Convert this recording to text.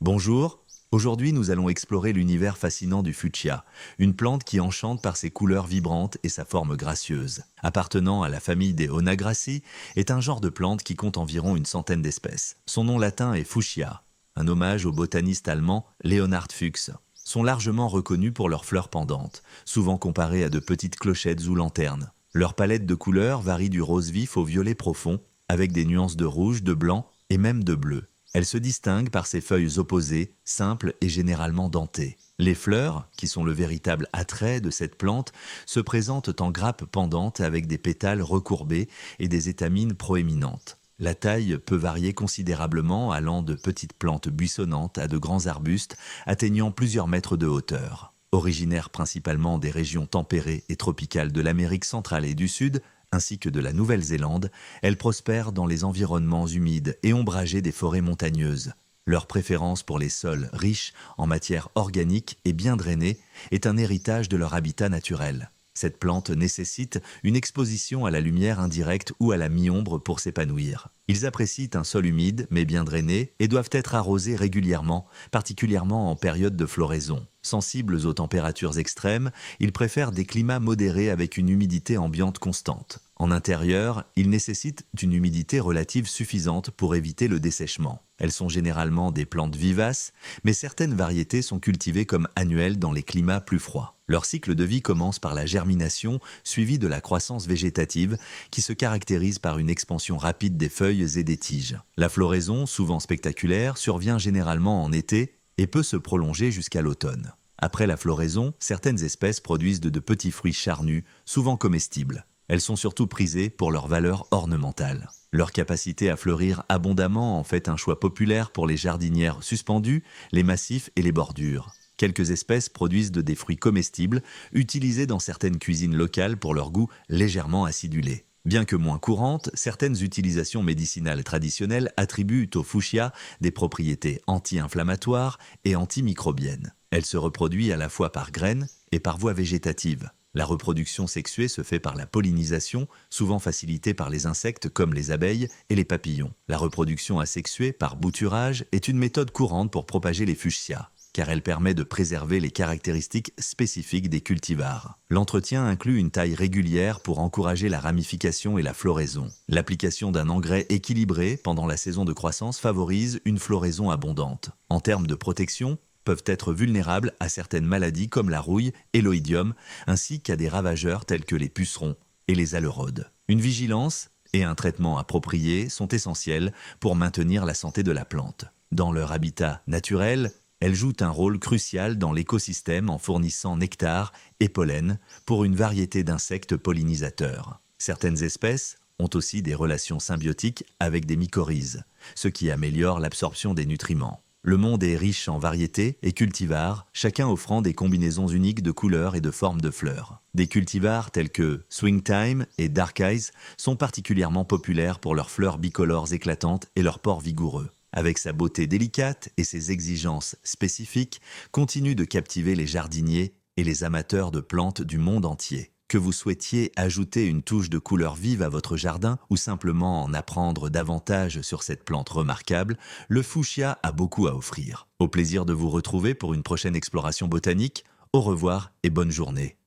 Bonjour, aujourd'hui nous allons explorer l'univers fascinant du fuchsia, une plante qui enchante par ses couleurs vibrantes et sa forme gracieuse. Appartenant à la famille des Onagraceae, est un genre de plante qui compte environ une centaine d'espèces. Son nom latin est fuchsia, un hommage au botaniste allemand Leonhard Fuchs. Sont largement reconnus pour leurs fleurs pendantes, souvent comparées à de petites clochettes ou lanternes. Leur palette de couleurs varie du rose vif au violet profond, avec des nuances de rouge, de blanc et même de bleu. Elle se distingue par ses feuilles opposées, simples et généralement dentées. Les fleurs, qui sont le véritable attrait de cette plante, se présentent en grappes pendantes avec des pétales recourbés et des étamines proéminentes. La taille peut varier considérablement, allant de petites plantes buissonnantes à de grands arbustes atteignant plusieurs mètres de hauteur. Originaire principalement des régions tempérées et tropicales de l'Amérique centrale et du Sud, ainsi que de la Nouvelle-Zélande, elles prospèrent dans les environnements humides et ombragés des forêts montagneuses. Leur préférence pour les sols riches en matière organique et bien drainés est un héritage de leur habitat naturel. Cette plante nécessite une exposition à la lumière indirecte ou à la mi-ombre pour s'épanouir. Ils apprécient un sol humide mais bien drainé et doivent être arrosés régulièrement, particulièrement en période de floraison. Sensibles aux températures extrêmes, ils préfèrent des climats modérés avec une humidité ambiante constante. En intérieur, ils nécessitent une humidité relative suffisante pour éviter le dessèchement. Elles sont généralement des plantes vivaces, mais certaines variétés sont cultivées comme annuelles dans les climats plus froids. Leur cycle de vie commence par la germination, suivie de la croissance végétative, qui se caractérise par une expansion rapide des feuilles et des tiges. La floraison, souvent spectaculaire, survient généralement en été et peut se prolonger jusqu'à l'automne. Après la floraison, certaines espèces produisent de petits fruits charnus, souvent comestibles. Elles sont surtout prisées pour leur valeur ornementale. Leur capacité à fleurir abondamment en fait un choix populaire pour les jardinières suspendues, les massifs et les bordures. Quelques espèces produisent des fruits comestibles, utilisés dans certaines cuisines locales pour leur goût légèrement acidulé. Bien que moins courantes, certaines utilisations médicinales traditionnelles attribuent au fuchsia des propriétés anti-inflammatoires et antimicrobiennes. Elle se reproduit à la fois par graines et par voie végétative. La reproduction sexuée se fait par la pollinisation, souvent facilitée par les insectes comme les abeilles et les papillons. La reproduction asexuée par bouturage est une méthode courante pour propager les fuchsias, car elle permet de préserver les caractéristiques spécifiques des cultivars. L'entretien inclut une taille régulière pour encourager la ramification et la floraison. L'application d'un engrais équilibré pendant la saison de croissance favorise une floraison abondante. En termes de protection, peuvent être vulnérables à certaines maladies comme la rouille et l'oïdium, ainsi qu'à des ravageurs tels que les pucerons et les alerodes. Une vigilance et un traitement approprié sont essentiels pour maintenir la santé de la plante. Dans leur habitat naturel, elles jouent un rôle crucial dans l'écosystème en fournissant nectar et pollen pour une variété d'insectes pollinisateurs. Certaines espèces ont aussi des relations symbiotiques avec des mycorhizes, ce qui améliore l'absorption des nutriments. Le monde est riche en variétés et cultivars, chacun offrant des combinaisons uniques de couleurs et de formes de fleurs. Des cultivars tels que Swingtime et Dark Eyes sont particulièrement populaires pour leurs fleurs bicolores éclatantes et leurs pores vigoureux. Avec sa beauté délicate et ses exigences spécifiques, continue de captiver les jardiniers et les amateurs de plantes du monde entier. Que vous souhaitiez ajouter une touche de couleur vive à votre jardin ou simplement en apprendre davantage sur cette plante remarquable, le fuchsia a beaucoup à offrir. Au plaisir de vous retrouver pour une prochaine exploration botanique. Au revoir et bonne journée.